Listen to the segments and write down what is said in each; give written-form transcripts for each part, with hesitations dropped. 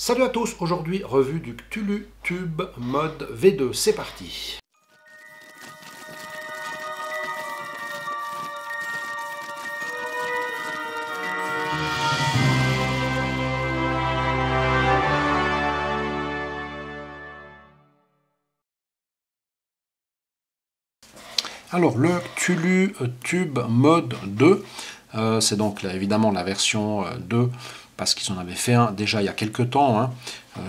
Salut à tous, aujourd'hui revue du Cthulhu Tube mode V2, c'est parti. Alors le Cthulhu Tube mode 2, c'est donc là, évidemment la version 2, parce qu'ils en avaient fait un déjà il y a quelques temps. Hein.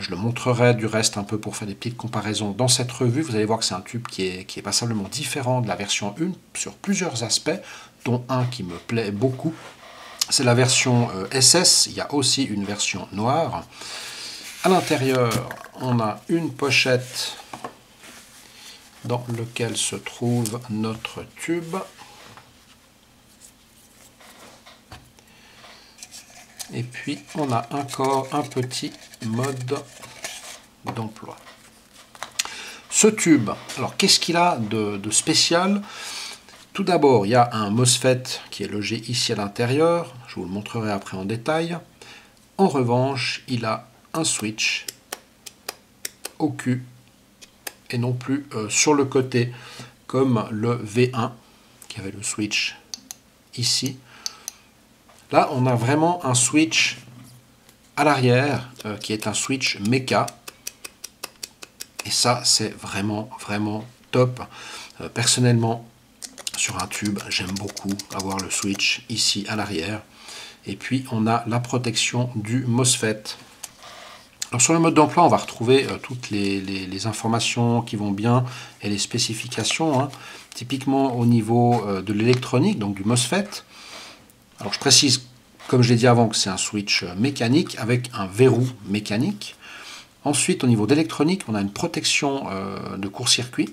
Je le montrerai du reste un peu pour faire des petites comparaisons dans cette revue. Vous allez voir que c'est un tube qui est passablement différent de la version 1 sur plusieurs aspects, dont un qui me plaît beaucoup. C'est la version SS, il y a aussi une version noire. À l'intérieur, on a une pochette dans lequel se trouve notre tube. Et puis on a encore un petit mode d'emploi. Ce tube, alors qu'est-ce qu'il a de spécial? Tout d'abord, il y a un MOSFET qui est logé ici à l'intérieur. Je vous le montrerai après en détail. En revanche, il a un switch au cul et non plus sur le côté comme le V1 qui avait le switch ici. Là, on a vraiment un switch à l'arrière qui est un switch méca. Et ça, c'est vraiment top. Personnellement, sur un tube, j'aime beaucoup avoir le switch ici à l'arrière. Et puis, on a la protection du MOSFET. Alors, sur le mode d'emploi, on va retrouver toutes les informations qui vont bien et les spécifications. Hein. Typiquement au niveau de l'électronique, donc du MOSFET. Alors je précise, comme je l'ai dit avant, que c'est un switch mécanique avec un verrou mécanique. Ensuite, au niveau d'électronique, on a une protection de court-circuit.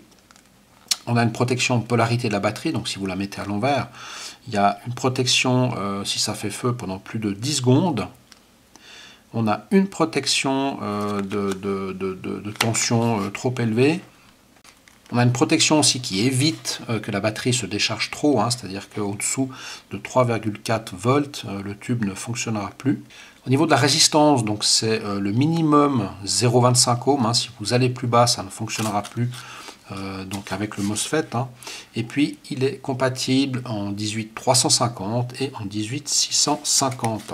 On a une protection de polarité de la batterie, donc si vous la mettez à l'envers, il y a une protection si ça fait feu pendant plus de 10 secondes. On a une protection de tension trop élevée. On a une protection aussi qui évite que la batterie se décharge trop, hein, c'est-à-dire qu'au-dessous de 3,4 volts, le tube ne fonctionnera plus. Au niveau de la résistance, donc c'est le minimum 0,25 ohms. Hein, si vous allez plus bas, ça ne fonctionnera plus donc avec le MOSFET. Hein. Et puis, il est compatible en 18350 et en 18650.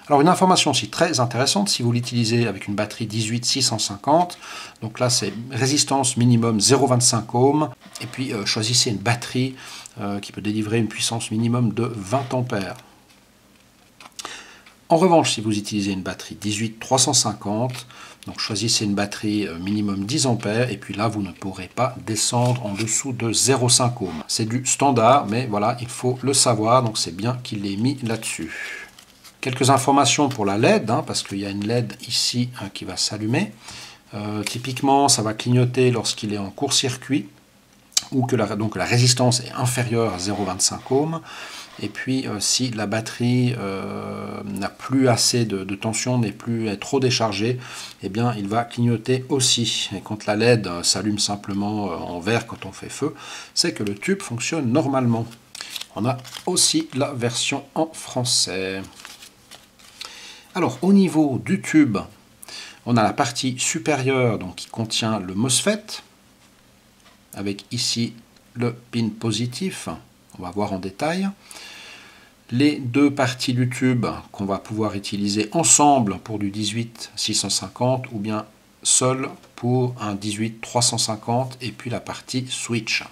Alors, une information aussi très intéressante, si vous l'utilisez avec une batterie 18650, donc là, c'est résistance minimum 0,25 ohms, et puis choisissez une batterie qui peut délivrer une puissance minimum de 20 ampères. En revanche, si vous utilisez une batterie 18350, donc choisissez une batterie minimum 10 ampères, et puis là, vous ne pourrez pas descendre en dessous de 0,5 ohms. C'est du standard, mais voilà, il faut le savoir, donc c'est bien qu'il l'ait mis là-dessus. Quelques informations pour la LED, hein, parce qu'il y a une LED ici hein, qui va s'allumer. Typiquement, ça va clignoter lorsqu'il est en court-circuit, ou que donc la résistance est inférieure à 0,25 ohms. Et puis, si la batterie n'a plus assez de tension, est trop déchargée, eh bien, il va clignoter aussi. Et quand la LED s'allume simplement en vert quand on fait feu, c'est que le tube fonctionne normalement. On a aussi la version en français. Alors, au niveau du tube, on a la partie supérieure donc, qui contient le MOSFET, avec ici le pin positif. On va voir en détail. Les deux parties du tube qu'on va pouvoir utiliser ensemble pour du 18650 ou bien seul pour un 18350 et puis la partie switch.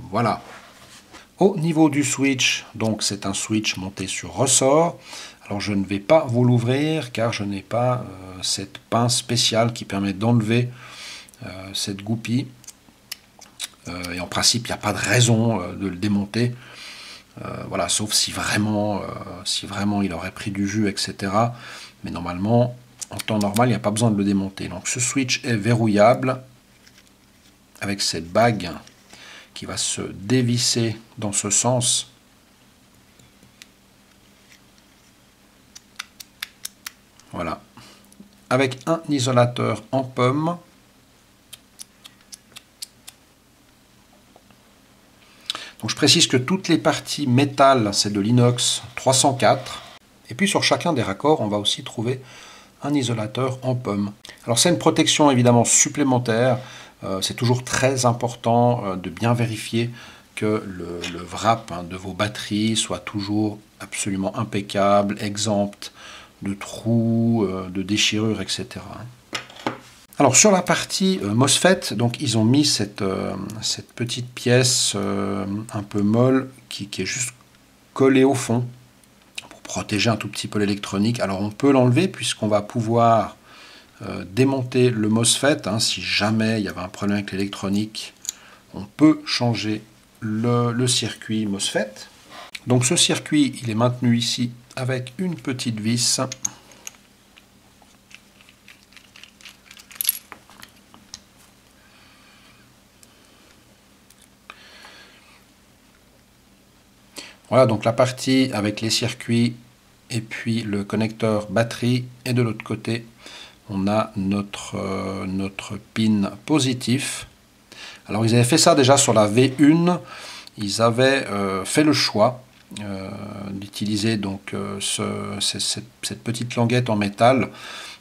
Voilà. Au niveau du switch, donc c'est un switch monté sur ressort. Alors je ne vais pas vous l'ouvrir car je n'ai pas cette pince spéciale qui permet d'enlever cette goupille. Et en principe, il n'y a pas de raison de le démonter. Voilà, sauf si vraiment il aurait pris du jus, etc. Mais normalement, en temps normal, il n'y a pas besoin de le démonter. Donc ce switch est verrouillable avec cette bague qui va se dévisser dans ce sens. Voilà. Avec un isolateur en pomme Donc je précise que toutes les parties métal, c'est de l'inox 304. Et puis sur chacun des raccords, on va aussi trouver un isolateur en pomme. Alors c'est une protection évidemment supplémentaire. C'est toujours très important de bien vérifier que le wrap de vos batteries soit toujours absolument impeccable, exempt de trous, de déchirures, etc. Alors sur la partie MOSFET, donc ils ont mis cette petite pièce un peu molle qui est juste collée au fond pour protéger un tout petit peu l'électronique. Alors on peut l'enlever puisqu'on va pouvoir démonter le MOSFET. Si jamais il y avait un problème avec l'électronique, on peut changer le circuit MOSFET. Donc ce circuit, il est maintenu ici avec une petite vis. Voilà, donc la partie avec les circuits et puis le connecteur batterie. Et de l'autre côté, on a notre pin positif. Alors ils avaient fait ça déjà sur la V1. Ils avaient fait le choix d'utiliser donc cette petite languette en métal,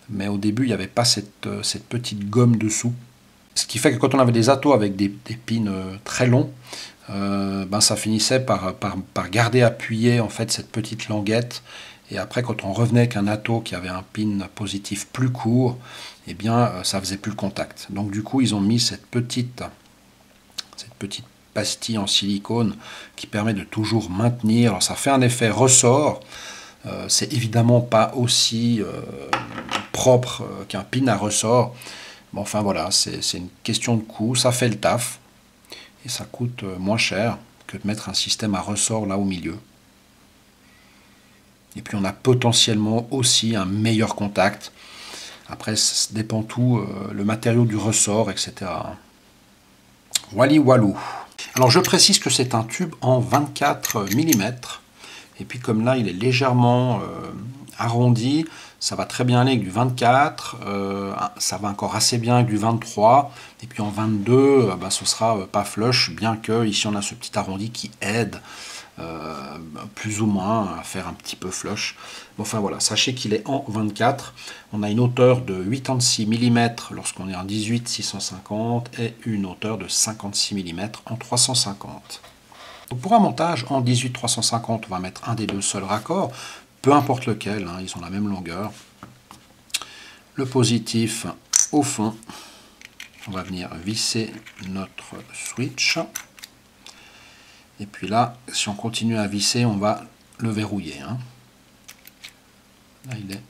mais au début il n'y avait pas cette petite gomme dessous, ce qui fait que quand on avait des atos avec des pins très longs, ça finissait par garder appuyé en fait cette petite languette, et après quand on revenait avec un ato qui avait un pin positif plus court, eh bien ça faisait plus le contact. Donc du coup ils ont mis cette petite pastille en silicone qui permet de toujours maintenir. Alors ça fait un effet ressort. C'est évidemment pas aussi propre qu'un pin à ressort. Mais enfin voilà, c'est une question de coût. Ça fait le taf. Et ça coûte moins cher que de mettre un système à ressort là au milieu. Et puis on a potentiellement aussi un meilleur contact. Après, ça dépend tout, le matériau du ressort, etc. Wally Walou. Alors je précise que c'est un tube en 24 mm. Et puis comme là il est légèrement arrondi, ça va très bien aller avec du 24, ça va encore assez bien avec du 23, et puis en 22, ce sera pas flush, bien que ici on a ce petit arrondi qui aide plus ou moins à faire un petit peu flush. Enfin voilà, sachez qu'il est en 24. On a une hauteur de 86 mm lorsqu'on est en 18-650 et une hauteur de 56 mm en 350. Donc pour un montage en 18-350, on va mettre un des deux seuls raccords, peu importe lequel, ils ont la même longueur. Le positif au fond, on va venir visser notre switch. Et puis là, si on continue à visser, on va le verrouiller. Là, il est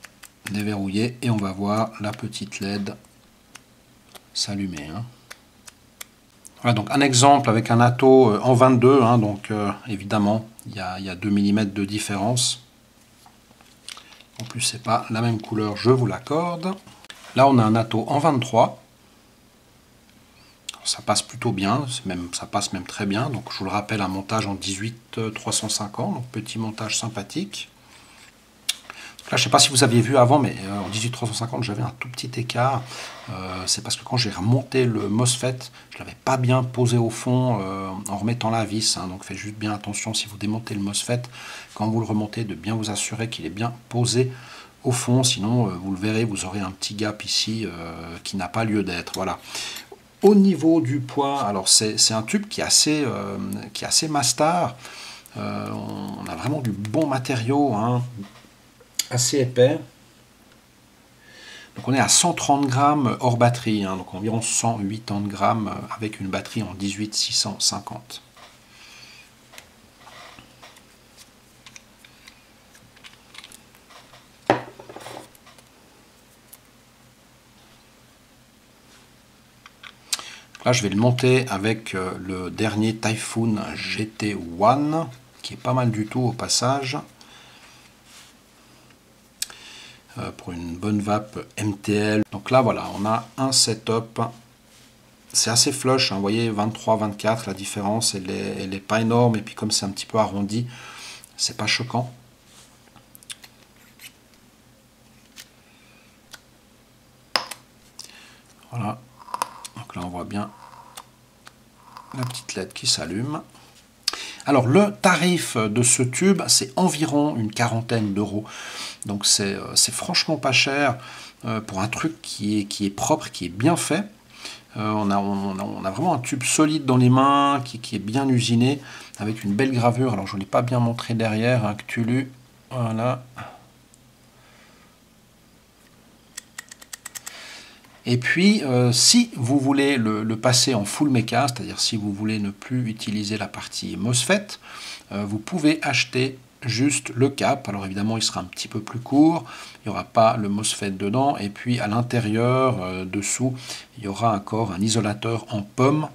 déverrouillé et on va voir la petite LED s'allumer. Voilà, donc un exemple avec un ato en 22, donc évidemment, il y a 2 mm de différence. En plus, c'est pas la même couleur, je vous l'accorde. Là, on a un ato en 23. Ça passe plutôt bien, ça passe même très bien. Donc je vous le rappelle, un montage en 18-350, donc petit montage sympathique. Donc là, je ne sais pas si vous aviez vu avant, mais en 18-350, j'avais un tout petit écart. C'est parce que quand j'ai remonté le MOSFET, je ne l'avais pas bien posé au fond en remettant la vis. Donc faites juste bien attention si vous démontez le MOSFET, quand vous le remontez, de bien vous assurer qu'il est bien posé au fond. Sinon, vous le verrez, vous aurez un petit gap ici qui n'a pas lieu d'être. Voilà. Au niveau du poids, alors c'est un tube qui est assez master. On a vraiment du bon matériau, assez épais. Donc on est à 130 grammes hors batterie, donc environ 180 grammes avec une batterie en 18-650. Là, je vais le monter avec le dernier Typhoon GT1, qui est pas mal du tout au passage. Pour une bonne vape MTL. Donc là, voilà, on a un setup. C'est assez flush, vous voyez, 23-24, la différence, elle est pas énorme. Et puis comme c'est un petit peu arrondi, c'est pas choquant. Voilà. Donc là, on voit bien la petite LED qui s'allume. Alors le tarif de ce tube, c'est environ une quarantaine d'euros. Donc c'est franchement pas cher pour un truc qui est propre, qui est bien fait. On a vraiment un tube solide dans les mains, qui est bien usiné, avec une belle gravure. Alors je ne l'ai pas bien montré derrière, hein, Cthulhu. Voilà. Et puis, si vous voulez le passer en full mecha, c'est-à-dire si vous voulez ne plus utiliser la partie MOSFET, vous pouvez acheter juste le cap. Alors évidemment, il sera un petit peu plus court, il n'y aura pas le MOSFET dedans, et puis à l'intérieur, dessous, il y aura encore un isolateur en pomme,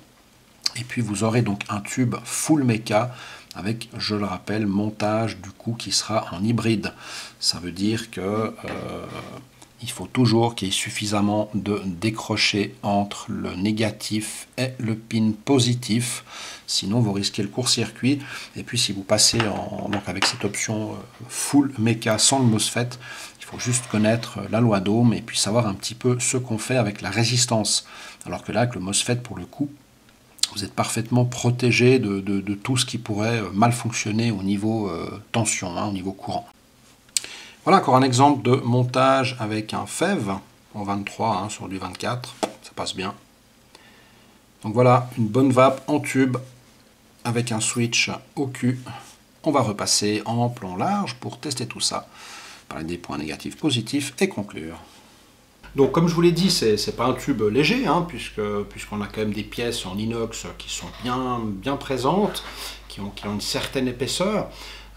et puis vous aurez donc un tube full mecha, avec, je le rappelle, montage du coup qui sera en hybride. Ça veut dire que il faut toujours qu'il y ait suffisamment de décrochés entre le négatif et le pin positif, sinon vous risquez le court-circuit. Et puis si vous passez donc avec cette option full mecha sans le MOSFET, il faut juste connaître la loi d'Ohm et puis savoir un petit peu ce qu'on fait avec la résistance. Alors que là, avec le MOSFET, pour le coup, vous êtes parfaitement protégé de tout ce qui pourrait mal fonctionner au niveau tension, hein, au niveau courant. Voilà encore un exemple de montage avec un FEV en 23 hein, sur du 24, ça passe bien. Donc voilà, une bonne vape en tube avec un switch au cul. On va repasser en plan large pour tester tout ça, parler des points négatifs, positifs et conclure. Donc comme je vous l'ai dit, c'est pas un tube léger, hein, puisqu'on a quand même des pièces en inox qui sont bien présentes, qui ont une certaine épaisseur.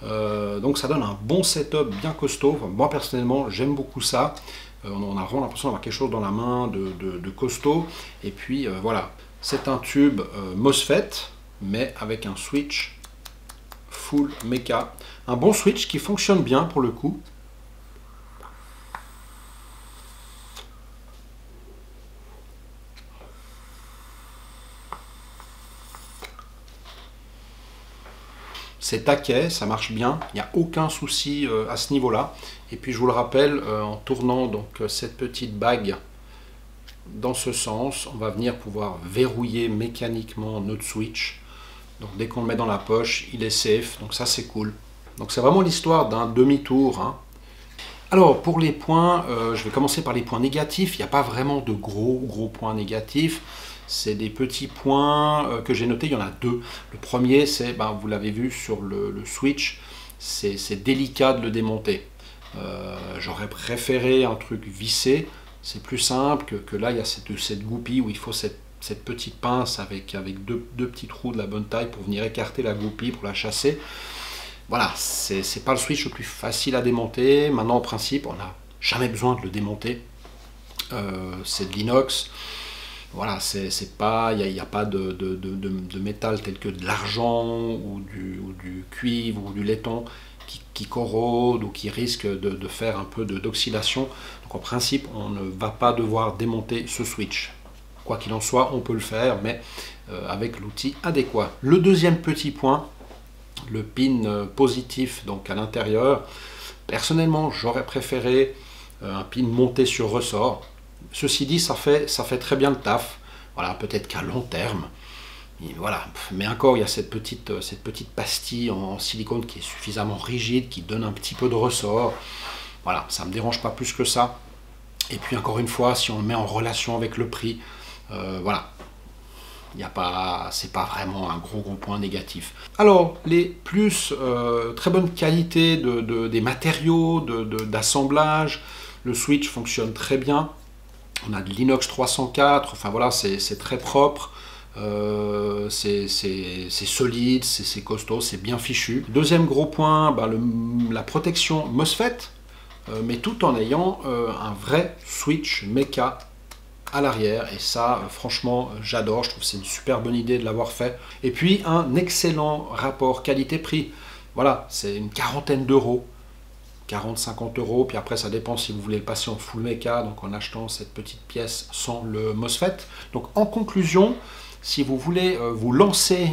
Donc ça donne un bon setup bien costaud. Enfin, moi personnellement j'aime beaucoup ça. On a vraiment l'impression d'avoir quelque chose dans la main de costaud. Et puis voilà, c'est un tube MOSFET mais avec un switch full mecha. Un bon switch qui fonctionne bien pour le coup. C'est taquet, ça marche bien, il n'y a aucun souci à ce niveau-là. Et puis je vous le rappelle, en tournant donc cette petite bague dans ce sens, on va venir pouvoir verrouiller mécaniquement notre switch. Donc dès qu'on le met dans la poche, il est safe, donc ça c'est cool. Donc c'est vraiment l'histoire d'un demi-tour, hein. Alors pour les points, je vais commencer par les points négatifs. Il n'y a pas vraiment de gros points négatifs. C'est des petits points que j'ai notés, il y en a deux. Le premier, c'est, vous l'avez vu sur le switch, c'est délicat de le démonter. J'aurais préféré un truc vissé, c'est plus simple que là, il y a cette goupille où il faut cette petite pince avec deux petits trous de la bonne taille pour venir écarter la goupille, pour la chasser. Voilà, c'est pas le switch le plus facile à démonter. Maintenant, en principe, on n'a jamais besoin de le démonter. C'est de l'inox. Voilà, il n'y a pas de métal tel que de l'argent ou du cuivre ou du laiton qui corrode ou qui risque de faire un peu d'oxydation. Donc en principe, on ne va pas devoir démonter ce switch. Quoi qu'il en soit, on peut le faire, mais avec l'outil adéquat. Le deuxième petit point, le pin positif donc à l'intérieur. Personnellement, j'aurais préféré un pin monté sur ressort. Ceci dit, ça fait très bien le taf. Voilà, peut-être qu'à long terme, et voilà. Mais encore, il y a cette petite pastille en silicone qui est suffisamment rigide, qui donne un petit peu de ressort. Voilà, ça ne me dérange pas plus que ça. Et puis encore une fois, si on le met en relation avec le prix, voilà. C'est pas vraiment un gros point négatif. Alors, les plus, très bonne qualité des matériaux, d'assemblage. Le switch fonctionne très bien. On a de l'inox 304, enfin voilà, c'est très propre. C'est solide, c'est costaud, c'est bien fichu. Deuxième gros point, la protection MOSFET, mais tout en ayant un vrai switch mecha à l'arrière, et ça franchement j'adore, je trouve que c'est une super bonne idée de l'avoir fait. Et puis un excellent rapport qualité-prix, voilà, c'est une quarantaine d'euros, 40-50 euros, puis après ça dépend si vous voulez le passer en full mecha, donc en achetant cette petite pièce sans le MOSFET. Donc en conclusion, si vous voulez vous lancer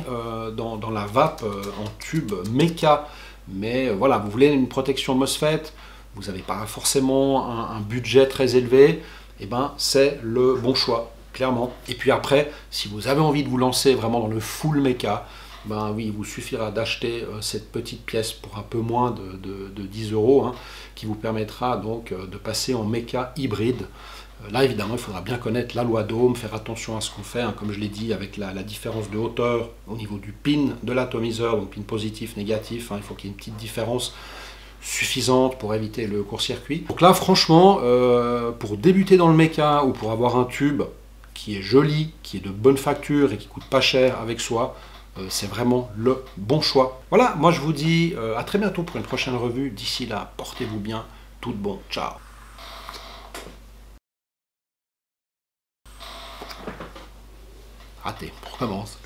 dans la vape en tube mecha, mais voilà, vous voulez une protection MOSFET, vous n'avez pas forcément un budget très élevé, et c'est le bon choix, clairement. Et puis après, si vous avez envie de vous lancer vraiment dans le full mecha, ben oui, il vous suffira d'acheter cette petite pièce pour un peu moins de 10 €, hein, qui vous permettra donc de passer en méca hybride. Là, évidemment, il faudra bien connaître la loi d'Ohm, faire attention à ce qu'on fait, hein, comme je l'ai dit, avec la différence de hauteur au niveau du pin de l'atomiseur, donc pin positif, négatif, hein, il faut qu'il y ait une petite différence suffisante pour éviter le court-circuit. Donc là, franchement, pour débuter dans le méca ou pour avoir un tube qui est joli, qui est de bonne facture et qui coûte pas cher avec soi, c'est vraiment le bon choix. Voilà, moi je vous dis à très bientôt pour une prochaine revue. D'ici là, portez-vous bien, tout de bon, ciao. Raté, on recommence.